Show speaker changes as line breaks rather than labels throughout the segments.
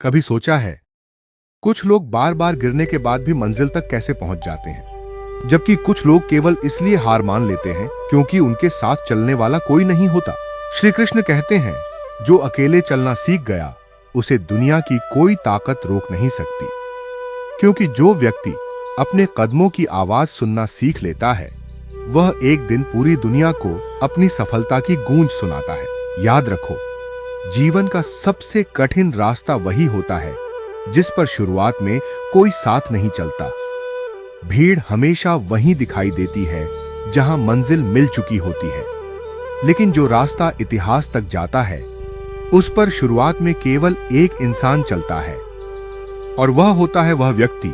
कभी सोचा है कुछ लोग बार बार गिरने के बाद भी मंजिल तक कैसे पहुंच जाते हैं, जबकि कुछ लोग केवल इसलिए हार मान लेते हैं क्योंकि उनके साथ चलने वाला कोई नहीं होता। श्री कृष्ण कहते हैं, जो अकेले चलना सीख गया उसे दुनिया की कोई ताकत रोक नहीं सकती, क्योंकि जो व्यक्ति अपने कदमों की आवाज सुनना सीख लेता है वह एक दिन पूरी दुनिया को अपनी सफलता की गूंज सुनाता है। याद रखो, जीवन का सबसे कठिन रास्ता वही होता है जिस पर शुरुआत में कोई साथ नहीं चलता। भीड़ हमेशा वहीं दिखाई देती है जहां मंजिल मिल चुकी होती है, लेकिन जो रास्ता इतिहास तक जाता है उस पर शुरुआत में केवल एक इंसान चलता है, और वह होता है वह व्यक्ति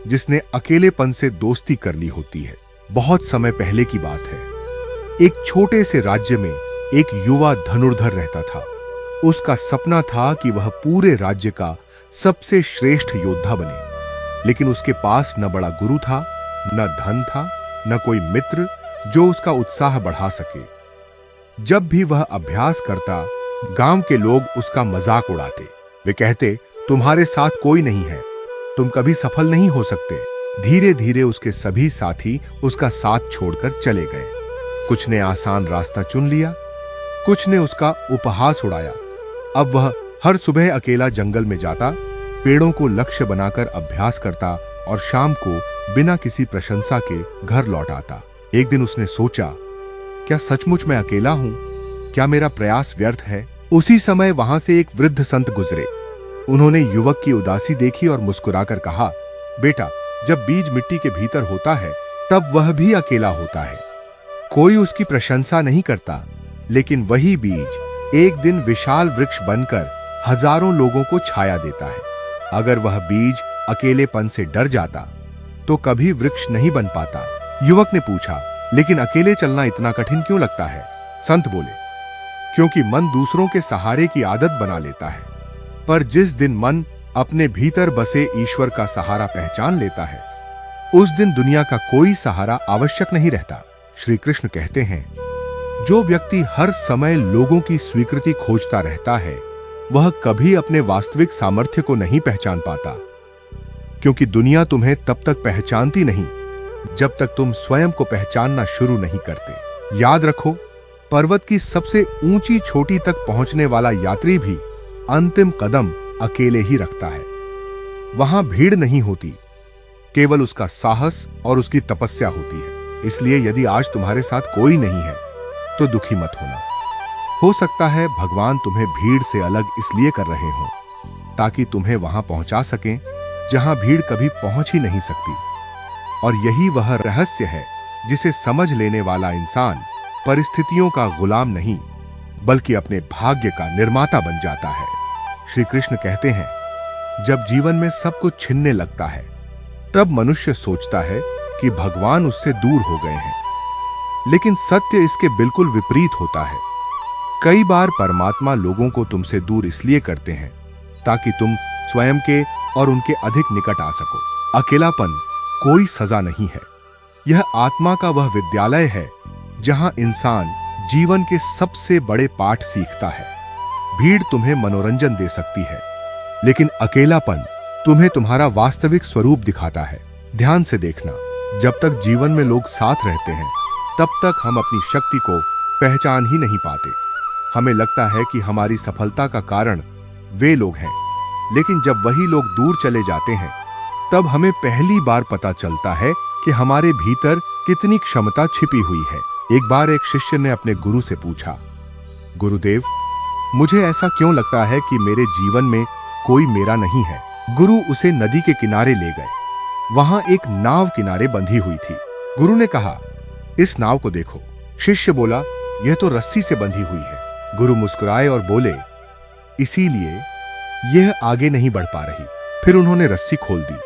जिसने अकेलेपन से दोस्ती कर ली होती है। बहुत समय पहले की बात है, एक छोटे से राज्य में एक युवा धनुर्धर रहता था। उसका सपना था कि वह पूरे राज्य का सबसे श्रेष्ठ योद्धा बने, लेकिन उसके पास न बड़ा गुरु था, न धन था, न कोई मित्र जो उसका उत्साह बढ़ा सके। जब भी वह अभ्यास करता, गांव के लोग उसका मजाक उड़ाते। वे कहते, तुम्हारे साथ कोई नहीं है, तुम कभी सफल नहीं हो सकते। धीरे धीरे उसके सभी साथी उसका साथ छोड़कर चले गए। कुछ ने आसान रास्ता चुन लिया, कुछ ने उसका उपहास उड़ाया। अब वह हर सुबह अकेला जंगल में जाता, पेड़ों को लक्ष्य बनाकर अभ्यास करता और शाम को बिना किसी प्रशंसा के घर लौट आता। एक दिन उसने सोचा, क्या सचमुच मैं अकेला हूं? क्या मेरा प्रयास व्यर्थ है? उसी समय वहां से एक वृद्ध संत गुजरे। उन्होंने युवक की उदासी देखी और मुस्कुराकर कहा, बेटा, जब बीज मिट्टी के भीतर होता है तब वह भी अकेला होता है। कोई उसकी प्रशंसा नहीं करता, लेकिन वही बीज एक दिन विशाल वृक्ष बनकर हजारों लोगों को छाया देता है। अगर वह बीज अकेलेपन से डर जाता तो कभी वृक्ष नहीं बन पाता। युवक ने पूछा, लेकिन अकेले चलना इतना कठिन क्यों लगता है? संत बोले, क्योंकि मन दूसरों के सहारे की आदत बना लेता है, पर जिस दिन मन अपने भीतर बसे ईश्वर का सहारा पहचान लेता है उस दिन दुनिया का कोई सहारा आवश्यक नहीं रहता। श्री कृष्ण कहते हैं, जो व्यक्ति हर समय लोगों की स्वीकृति खोजता रहता है वह कभी अपने वास्तविक सामर्थ्य को नहीं पहचान पाता, क्योंकि दुनिया तुम्हें तब तक पहचानती नहीं जब तक तुम स्वयं को पहचानना शुरू नहीं करते। याद रखो, पर्वत की सबसे ऊंची चोटी तक पहुंचने वाला यात्री भी अंतिम कदम अकेले ही रखता है। वहां भीड़ नहीं होती, केवल उसका साहस और उसकी तपस्या होती है। इसलिए यदि आज तुम्हारे साथ कोई नहीं है तो दुखी मत होना। हो सकता है भगवान तुम्हें भीड़ से अलग इसलिए कर रहे हो ताकि तुम्हें वहां पहुंचा सकें जहां भीड़ कभी पहुंच ही नहीं सकती। और यही वह रहस्य है जिसे समझ लेने वाला इंसान परिस्थितियों का गुलाम नहीं बल्कि अपने भाग्य का निर्माता बन जाता है। श्री कृष्ण कहते हैं, जब जीवन में सब कुछ छिनने लगता है तब मनुष्य सोचता है कि भगवान उससे दूर हो गए हैं, लेकिन सत्य इसके बिल्कुल विपरीत होता है। कई बार परमात्मा लोगों को तुमसे दूर इसलिए करते हैं ताकि तुम स्वयं के और उनके अधिक निकट आ सको। अकेलापन कोई सजा नहीं है, यह आत्मा का वह विद्यालय है जहां इंसान जीवन के सबसे बड़े पाठ सीखता है। भीड़ तुम्हें मनोरंजन दे सकती है, लेकिन अकेलापन तुम्हें तुम्हारा वास्तविक स्वरूप दिखाता है। ध्यान से देखना, जब तक जीवन में लोग साथ रहते हैं तब तक हम अपनी शक्ति को पहचान ही नहीं पाते। हमें लगता है कि हमारी सफलता का कारण वे लोग हैं, लेकिन जब वही लोग दूर चले जाते हैं तब हमें पहली बार पता चलता है कि हमारे भीतर कितनी क्षमता छिपी हुई है। एक बार एक शिष्य ने अपने गुरु से पूछा, गुरुदेव, मुझे ऐसा क्यों लगता है कि मेरे जीवन में कोई मेरा नहीं है? गुरु उसे नदी के किनारे ले गए। वहां एक नाव किनारे बंधी हुई थी। गुरु ने कहा, इस नाव को देखो। शिष्य बोला, यह तो रस्सी से बंधी हुई है। गुरु मुस्कुराए और बोले, इसीलिए यह आगे नहीं बढ़ पा रही। फिर उन्होंने रस्सी खोल दी।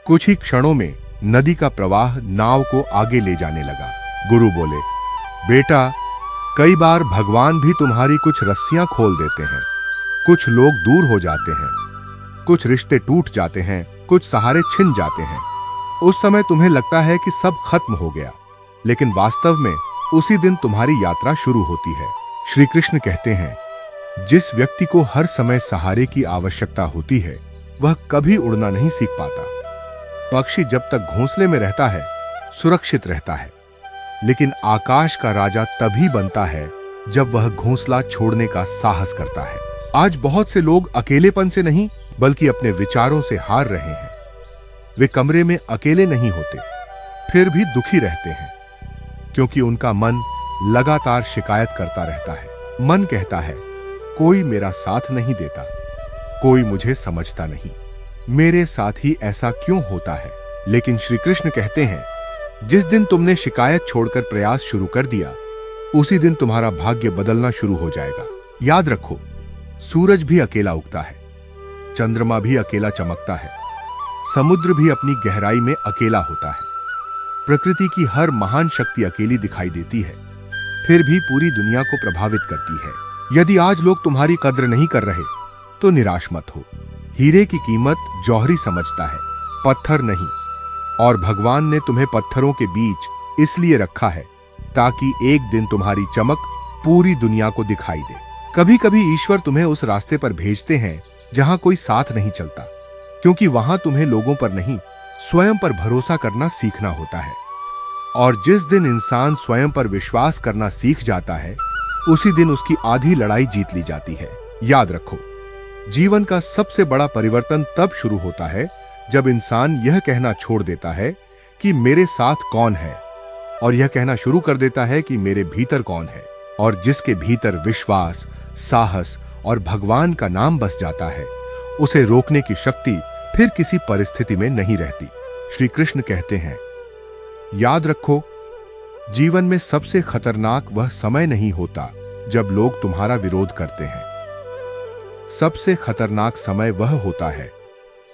कुछ ही क्षणों में नदी का प्रवाह नाव को आगे ले जाने लगा। गुरु बोले, बेटा, कई बार भगवान भी तुम्हारी कुछ रस्सियां खोल देते हैं। कुछ लोग दूर हो जाते हैं, कुछ रिश्ते टूट जाते हैं, कुछ सहारे छिन जाते हैं। उस समय तुम्हें लगता है कि सब खत्म हो गया, लेकिन वास्तव में उसी दिन तुम्हारी यात्रा शुरू होती है। श्री कृष्ण कहते हैं, जिस व्यक्ति को हर समय सहारे की आवश्यकता होती है वह कभी उड़ना नहीं सीख पाता। पक्षी जब तक घोंसले में रहता है सुरक्षित रहता है, लेकिन आकाश का राजा तभी बनता है जब वह घोंसला छोड़ने का साहस करता है। आज बहुत से लोग अकेलेपन से नहीं बल्कि अपने विचारों से हार रहे हैं। वे कमरे में अकेले नहीं होते, फिर भी दुखी रहते हैं, क्योंकि उनका मन लगातार शिकायत करता रहता है। मन कहता है, कोई मेरा साथ नहीं देता, कोई मुझे समझता नहीं, मेरे साथ ही ऐसा क्यों होता है। लेकिन श्री कृष्ण कहते हैं, जिस दिन तुमने शिकायत छोड़कर प्रयास शुरू कर दिया, उसी दिन तुम्हारा भाग्य बदलना शुरू हो जाएगा। याद रखो, सूरज भी अकेला उगता है, चंद्रमा भी अकेला चमकता है, समुद्र भी अपनी गहराई में अकेला होता है। प्रकृति की हर महान शक्ति अकेली दिखाई देती है, फिर भी पूरी दुनिया को प्रभावित करती है। यदि आज लोग तुम्हारी कद्र नहीं कर रहे तो निराश मत हो। हीरे की कीमत जौहरी समझता है, पत्थर नहीं। और भगवान ने तुम्हें पत्थरों के बीच इसलिए रखा है ताकि एक दिन तुम्हारी चमक पूरी दुनिया को दिखाई दे। कभी कभी ईश्वर तुम्हें उस रास्ते पर भेजते हैं जहां कोई साथ नहीं चलता, क्योंकि वहां तुम्हें लोगों पर नहीं स्वयं पर भरोसा करना सीखना होता है। और जिस दिन इंसान स्वयं पर विश्वास करना सीख जाता है, उसी दिन उसकी आधी लड़ाई जीत ली जाती है। याद रखो, जीवन का सबसे बड़ा परिवर्तन तब शुरू होता है जब इंसान यह कहना छोड़ देता है कि मेरे साथ कौन है, और यह कहना शुरू कर देता है कि मेरे भीतर कौन है। और जिसके भीतर विश्वास, साहस और भगवान का नाम बस जाता है, उसे रोकने की शक्ति फिर किसी परिस्थिति में नहीं रहती। श्री कृष्ण कहते हैं, याद रखो, जीवन में सबसे खतरनाक वह समय नहीं होता जब लोग तुम्हारा विरोध करते हैं। सबसे खतरनाक समय वह होता है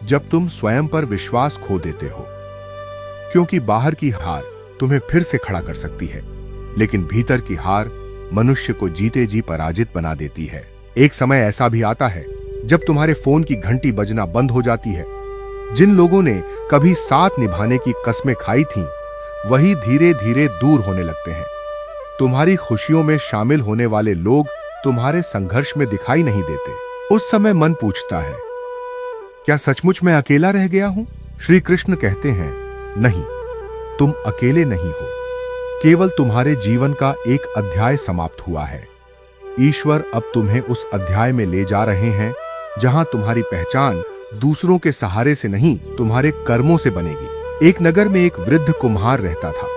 जब तुम स्वयं पर विश्वास खो देते हो, क्योंकि बाहर की हार तुम्हें फिर से खड़ा कर सकती है, लेकिन भीतर की हार मनुष्य को जीते जी पराजित बना देती है। एक समय ऐसा भी आता है जब तुम्हारे फोन की घंटी बजना बंद हो जाती है। जिन लोगों ने कभी साथ निभाने की कस्में खाई थीं, वही धीरे धीरे दूर होने लगते हैं। तुम्हारी खुशियों में शामिल होने वाले लोग तुम्हारे संघर्ष में दिखाई नहीं देते। उस समय मन पूछता है, क्या सचमुच मैं अकेला रह गया हूं? श्री कृष्ण कहते हैं, नहीं, तुम अकेले नहीं हो, केवल तुम्हारे जीवन का एक अध्याय समाप्त हुआ है। ईश्वर अब तुम्हें उस अध्याय में ले जा रहे हैं जहां तुम्हारी पहचान दूसरों के सहारे से नहीं, तुम्हारे कर्मों से बनेगी। एक नगर में एक वृद्ध कुम्हार रहता था।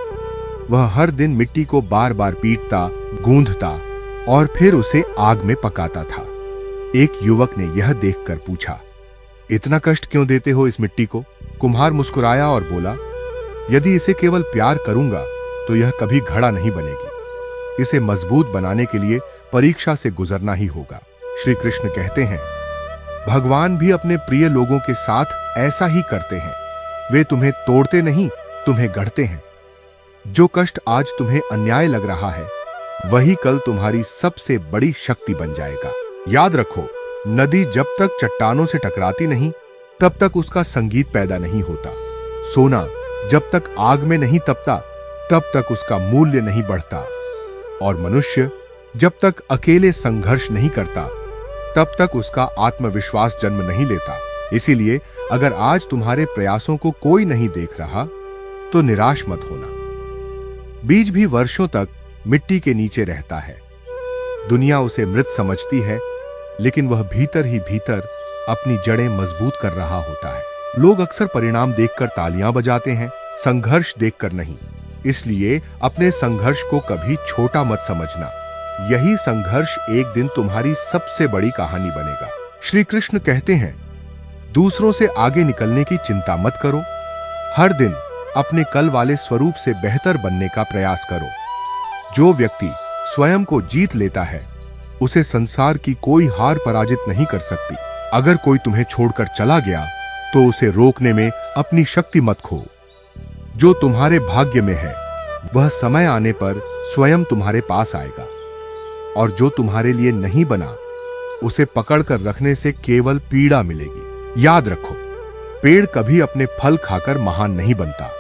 वह हर दिन मिट्टी को बार बार पीटता, गूंथता और फिर उसे आग में पकाता था। एक युवक ने यह देखकर पूछा, इतना कष्ट क्यों देते हो इस मिट्टी को? कुम्हार मुस्कुराया और बोला, यदि इसे केवल प्यार करूंगा तो यह कभी घड़ा नहीं बनेगी। इसे मजबूत बनाने के लिए परीक्षा से गुजरना ही होगा। श्री कृष्ण कहते हैं, भगवान भी अपने प्रिय लोगों के साथ ऐसा ही करते हैं। वे तुम्हें तोड़ते नहीं, तुम्हें गढ़ते हैं। जो कष्ट आज तुम्हें अन्याय लग रहा है, वही कल तुम्हारी सबसे बड़ी शक्ति बन जाएगा। याद रखो, नदी जब तक चट्टानों से टकराती नहीं, तब तक उसका संगीत पैदा नहीं होता। सोना जब तक आग में नहीं तपता, तब तक उसका मूल्य नहीं बढ़ता। और मनुष्य जब तक अकेले संघर्ष नहीं करता, तब तक उसका आत्मविश्वास जन्म नहीं लेता। इसीलिए अगर आज तुम्हारे प्रयासों को कोई नहीं देख रहा, तो निराश मत होना। बीज भी वर्षों तक मिट्टी के नीचे रहता है। दुनिया उसे मृत समझती है, लेकिन वह भीतर ही भीतर अपनी जड़ें मजबूत कर रहा होता है। लोग अक्सर परिणाम देखकर तालियां बजाते हैं, संघर्ष देखकर नहीं। इसलिए अपने संघर्ष को कभी छोटा मत समझना। यही संघर्ष एक दिन तुम्हारी सबसे बड़ी कहानी बनेगा। श्री कृष्ण कहते हैं, दूसरों से आगे निकलने की चिंता मत करो। हर दिन अपने कल वाले स्वरूप से बेहतर बनने का प्रयास करो। जो व्यक्ति स्वयं को जीत लेता है, उसे संसार की कोई हार पराजित नहीं कर सकती। अगर कोई तुम्हें छोड़कर चला गया, तो उसे रोकने में अपनी शक्ति मत खो। जो तुम्हारे भाग्य में है, वह समय आने पर स्वयं तुम्हारे पास आएगा। और जो तुम्हारे लिए नहीं बना, उसे पकड़कर रखने से केवल पीड़ा मिलेगी। याद रखो, पेड़ कभी अपने फल खाकर महान नहीं बनता,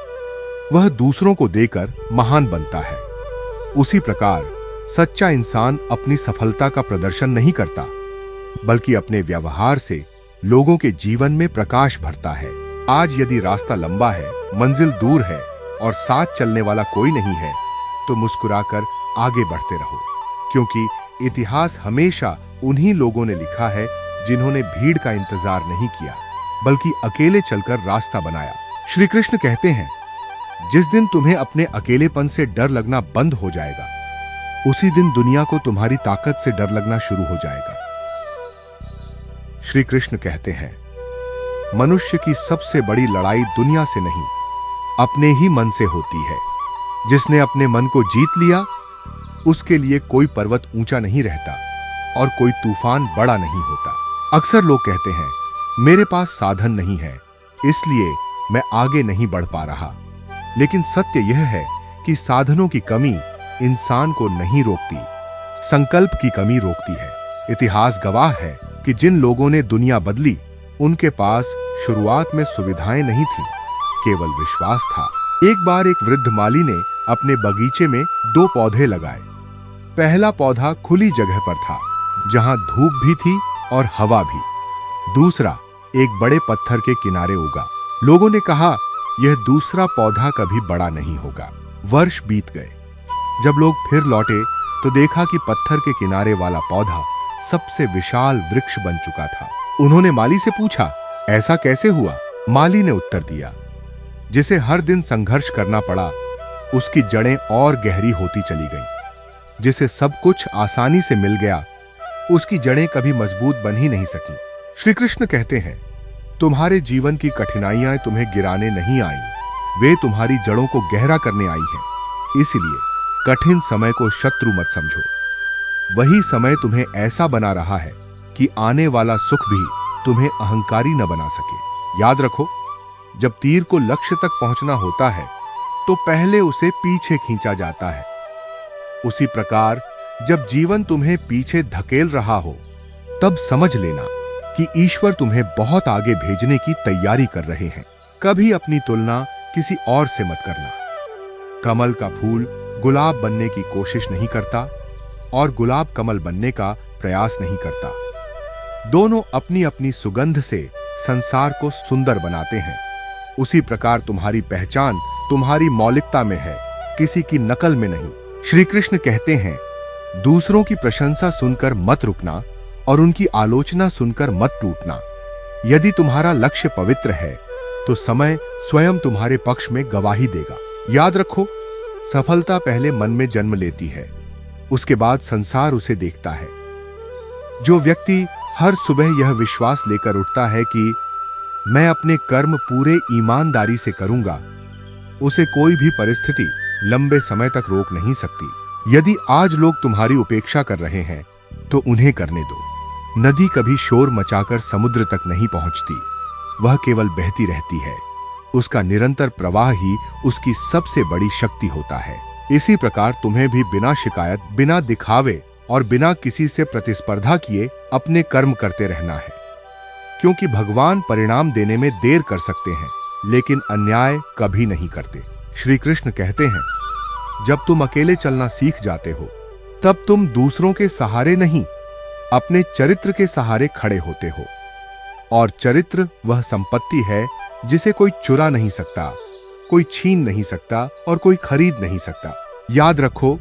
वह दूसरों को देकर महान बनता है। उसी प्रकार सच्चा इंसान अपनी सफलता का प्रदर्शन नहीं करता, बल्कि अपने व्यवहार से लोगों के जीवन में प्रकाश भरता है। आज यदि रास्ता लंबा है, मंजिल दूर है और साथ चलने वाला कोई नहीं है, तो मुस्कुराकर आगे बढ़ते रहो, क्योंकि इतिहास हमेशा उन्हीं लोगों ने लिखा है जिन्होंने भीड़ का इंतजार नहीं किया, बल्कि अकेले चलकर रास्ता बनाया। श्री कृष्ण कहते हैं, जिस दिन तुम्हें अपने अकेलेपन से डर लगना बंद हो जाएगा, उसी दिन दुनिया को तुम्हारी ताकत से डर लगना शुरू हो जाएगा। श्री कृष्ण कहते हैं, मनुष्य की सबसे बड़ी लड़ाई दुनिया से नहीं, अपने ही मन से होती है। जिसने अपने मन को जीत लिया, उसके लिए कोई पर्वत ऊंचा नहीं रहता और कोई तूफान बड़ा नहीं होता। अक्सर लोग कहते हैं, मेरे पास साधन नहीं है, इसलिए मैं आगे नहीं बढ़ पा रहा। लेकिन सत्य यह है कि साधनों की कमी इंसान को नहीं रोकती, संकल्प की कमी रोकती है। इतिहास गवाह है कि जिन लोगों ने दुनिया बदली, उनके पास शुरुआत में सुविधाएं नहीं थीं, केवल विश्वास था। एक बार एक वृद्ध माली ने अपने बगीचे में 2 पौधे लगाए। पहला पौधा खुली जगह पर था, जहां धूप भी थी और हवा भी। दूसरा एक बड़े पत्थर के किनारे उगा। लोगों ने कहा, यह दूसरा पौधा कभी बड़ा नहीं होगा। वर्ष बीत गए। जब लोग फिर लौटे तो देखा कि पत्थर के किनारे वाला पौधा सबसे विशाल वृक्ष बन चुका था। उन्होंने माली से पूछा, ऐसा कैसे हुआ? माली ने उत्तर दिया, जिसे हर दिन संघर्ष करना पड़ा, उसकी जड़ें और गहरी होती चली गईं। जिसे सब कुछ आसानी से मिल गया, उसकी जड़ें कभी मजबूत बन ही नहीं सकी। श्री कृष्ण कहते हैं, तुम्हारे जीवन की कठिनाइयां तुम्हें गिराने नहीं आई, वे तुम्हारी जड़ों को गहरा करने आई हैं। इसलिए कठिन समय को शत्रु मत समझो। वही समय तुम्हें ऐसा बना रहा है कि आने वाला सुख भी तुम्हें अहंकारी न बना सके। याद रखो, जब तीर को लक्ष्य तक पहुंचना होता है, तो पहले उसे पीछे खींचा जाता है। उसी प्रकार जब जीवन तुम्हें पीछे धकेल रहा हो, तब समझ लेना कि ईश्वर तुम्हें बहुत आगे भेजने की तैयारी कर रहे हैं। कभी अपनी तुलना किसी और से मत करना। कमल का फूल गुलाब बनने की कोशिश नहीं करता और गुलाब कमल बनने का प्रयास नहीं करता। दोनों अपनी अपनी सुगंध से संसार को सुंदर बनाते हैं। उसी प्रकार तुम्हारी पहचान तुम्हारी मौलिकता में है, किसी की नकल में नहीं। श्री कृष्ण कहते हैं, दूसरों की प्रशंसा सुनकर मत रुकना और उनकी आलोचना सुनकर मत टूटना। यदि तुम्हारा लक्ष्य पवित्र है, तो समय स्वयं तुम्हारे पक्ष में गवाही देगा। याद रखो, सफलता पहले मन में जन्म लेती है, उसके बाद संसार उसे देखता है। जो व्यक्ति हर सुबह यह विश्वास लेकर उठता है कि मैं अपने कर्म पूरे ईमानदारी से करूंगा, उसे कोई भी परिस्थिति लंबे समय तक रोक नहीं सकती। यदि आज लोग तुम्हारी उपेक्षा कर रहे हैं, तो उन्हें करने दो। नदी कभी शोर मचाकर समुद्र तक नहीं पहुंचती, वह केवल बहती रहती है। उसका निरंतर प्रवाह ही उसकी सबसे बड़ी शक्ति होता है। इसी प्रकार तुम्हें भी बिना शिकायत, बिना दिखावे और बिना किसी से प्रतिस्पर्धा किए अपने कर्म करते रहना है, क्योंकि भगवान परिणाम देने में देर कर सकते हैं, लेकिन अन्याय कभी नहीं करते। श्री कृष्ण कहते हैं, जब तुम अकेले चलना सीख जाते हो, तब तुम दूसरों के सहारे नहीं, अपने चरित्र के सहारे खड़े होते हो। और चरित्र वह संपत्ति है जिसे कोई चुरा नहीं सकता, कोई छीन नहीं सकता और कोई खरीद नहीं सकता। याद रखो,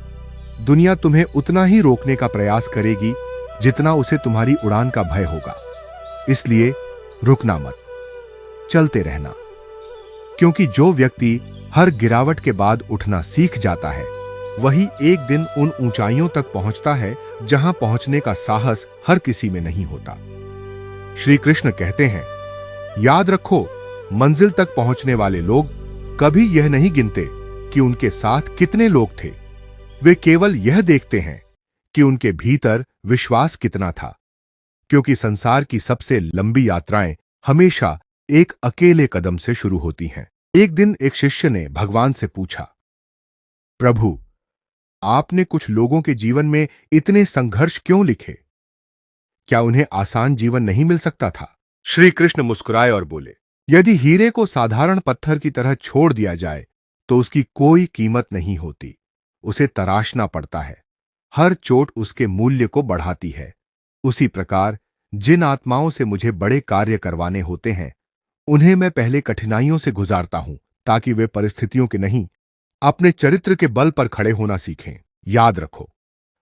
दुनिया तुम्हें उतना ही रोकने का प्रयास करेगी जितना उसे तुम्हारी उड़ान का भय होगा। इसलिए रुकना मत, चलते रहना, क्योंकि जो व्यक्ति हर गिरावट के बाद उठना सीख जाता है, वही एक दिन उन ऊंचाइयों तक पहुंचता है जहां पहुंचने का साहस हर किसी में नहीं होता। श्री कृष्ण कहते हैं, याद रखो, मंजिल तक पहुंचने वाले लोग कभी यह नहीं गिनते कि उनके साथ कितने लोग थे। वे केवल यह देखते हैं कि उनके भीतर विश्वास कितना था, क्योंकि संसार की सबसे लंबी यात्राएं हमेशा एक अकेले कदम से शुरू होती हैं। एक दिन एक शिष्य ने भगवान से पूछा, प्रभु, आपने कुछ लोगों के जीवन में इतने संघर्ष क्यों लिखे? क्या उन्हें आसान जीवन नहीं मिल सकता था? श्री कृष्ण मुस्कुराए और बोले, यदि हीरे को साधारण पत्थर की तरह छोड़ दिया जाए तो उसकी कोई कीमत नहीं होती। उसे तराशना पड़ता है। हर चोट उसके मूल्य को बढ़ाती है। उसी प्रकार जिन आत्माओं से मुझे बड़े कार्य करवाने होते हैं, उन्हें मैं पहले कठिनाइयों से गुजारता हूं, ताकि वे परिस्थितियों के नहीं, अपने चरित्र के बल पर खड़े होना सीखें। याद रखो,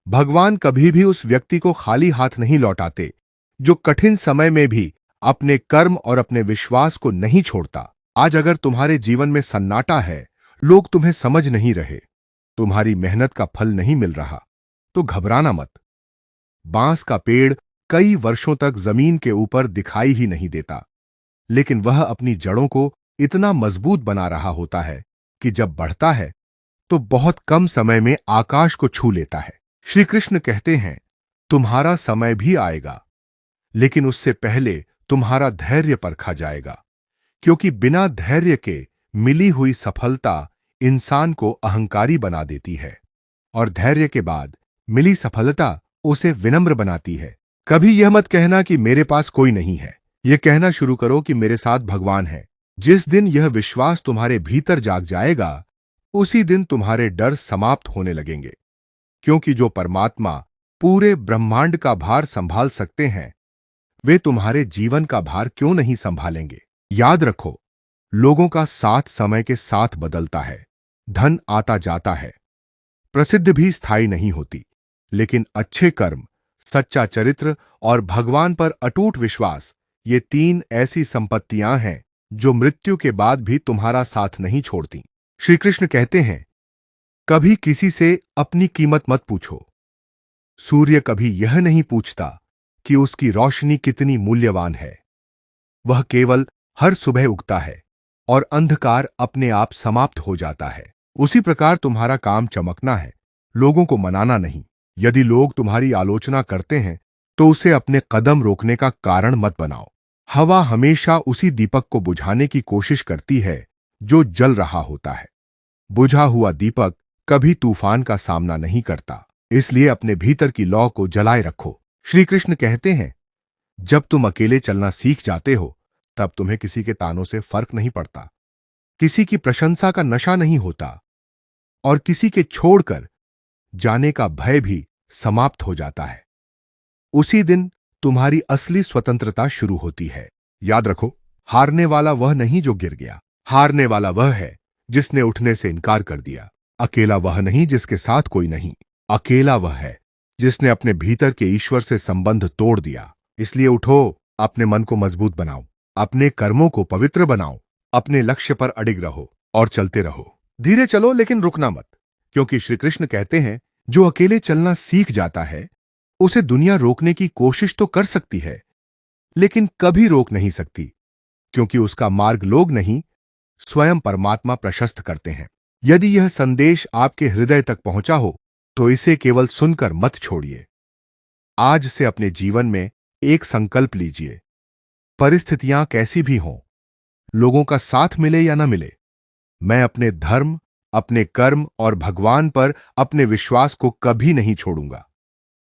भगवान कभी भी उस व्यक्ति को खाली हाथ नहीं लौटाते जो कठिन समय में भी अपने कर्म और अपने विश्वास को नहीं छोड़ता। आज अगर तुम्हारे जीवन में सन्नाटा है, लोग तुम्हें समझ नहीं रहे, तुम्हारी मेहनत का फल नहीं मिल रहा, तो घबराना मत। बांस का पेड़ कई वर्षों तक जमीन के ऊपर दिखाई ही नहीं देता, लेकिन वह अपनी जड़ों को इतना मजबूत बना रहा होता है कि जब बढ़ता है तो बहुत कम समय में आकाश को छू लेता है। श्री कृष्ण कहते हैं, तुम्हारा समय भी आएगा, लेकिन उससे पहले तुम्हारा धैर्य परखा जाएगा, क्योंकि बिना धैर्य के मिली हुई सफलता इंसान को अहंकारी बना देती है, और धैर्य के बाद मिली सफलता उसे विनम्र बनाती है। कभी यह मत कहना कि मेरे पास कोई नहीं है, यह कहना शुरू करो कि मेरे साथ भगवान है। जिस दिन यह विश्वास तुम्हारे भीतर जाग जाएगा, उसी दिन तुम्हारे डर समाप्त होने लगेंगे, क्योंकि जो परमात्मा पूरे ब्रह्मांड का भार संभाल सकते हैं, वे तुम्हारे जीवन का भार क्यों नहीं संभालेंगे। याद रखो, लोगों का साथ समय के साथ बदलता है, धन आता जाता है, प्रसिद्ध भी स्थायी नहीं होती, लेकिन अच्छे कर्म, सच्चा चरित्र और भगवान पर अटूट विश्वास, ये तीन ऐसी संपत्तियां हैं जो मृत्यु के बाद भी तुम्हारा साथ नहीं छोड़ती। श्री कृष्ण कहते हैं, कभी किसी से अपनी कीमत मत पूछो। सूर्य कभी यह नहीं पूछता कि उसकी रोशनी कितनी मूल्यवान है। वह केवल हर सुबह उगता है और अंधकार अपने आप समाप्त हो जाता है। उसी प्रकार तुम्हारा काम चमकना है, लोगों को मनाना नहीं। यदि लोग तुम्हारी आलोचना करते हैं, तो उसे अपने कदम रोकने का कारण मत बनाओ। हवा हमेशा उसी दीपक को बुझाने की कोशिश करती है जो जल रहा होता है। बुझा हुआ दीपक कभी तूफान का सामना नहीं करता, इसलिए अपने भीतर की लौ को जलाए रखो। श्री कृष्ण कहते हैं, जब तुम अकेले चलना सीख जाते हो, तब तुम्हें किसी के तानों से फर्क नहीं पड़ता, किसी की प्रशंसा का नशा नहीं होता, और किसी के छोड़कर जाने का भय भी समाप्त हो जाता है। उसी दिन तुम्हारी असली स्वतंत्रता शुरू होती है। याद रखो, हारने वाला वह नहीं जो गिर गया, हारने वाला वह है जिसने उठने से इनकार कर दिया। अकेला वह नहीं जिसके साथ कोई नहीं, अकेला वह है जिसने अपने भीतर के ईश्वर से संबंध तोड़ दिया। इसलिए उठो, अपने मन को मजबूत बनाओ, अपने कर्मों को पवित्र बनाओ, अपने लक्ष्य पर अडिग रहो और चलते रहो। धीरे चलो, लेकिन रुकना मत, क्योंकि श्री कृष्ण कहते हैं, जो अकेले चलना सीख जाता है, उसे दुनिया रोकने की कोशिश तो कर सकती है, लेकिन कभी रोक नहीं सकती, क्योंकि उसका मार्ग लोग नहीं, स्वयं परमात्मा प्रशस्त करते हैं। यदि यह संदेश आपके हृदय तक पहुंचा हो, तो इसे केवल सुनकर मत छोड़िए। आज से अपने जीवन में एक संकल्प लीजिए, परिस्थितियां कैसी भी हों, लोगों का साथ मिले या न मिले, मैं अपने धर्म, अपने कर्म और भगवान पर अपने विश्वास को कभी नहीं छोड़ूंगा।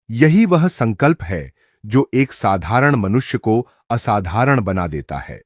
यही वह संकल्प है जो एक साधारण मनुष्य को असाधारण बना देता है।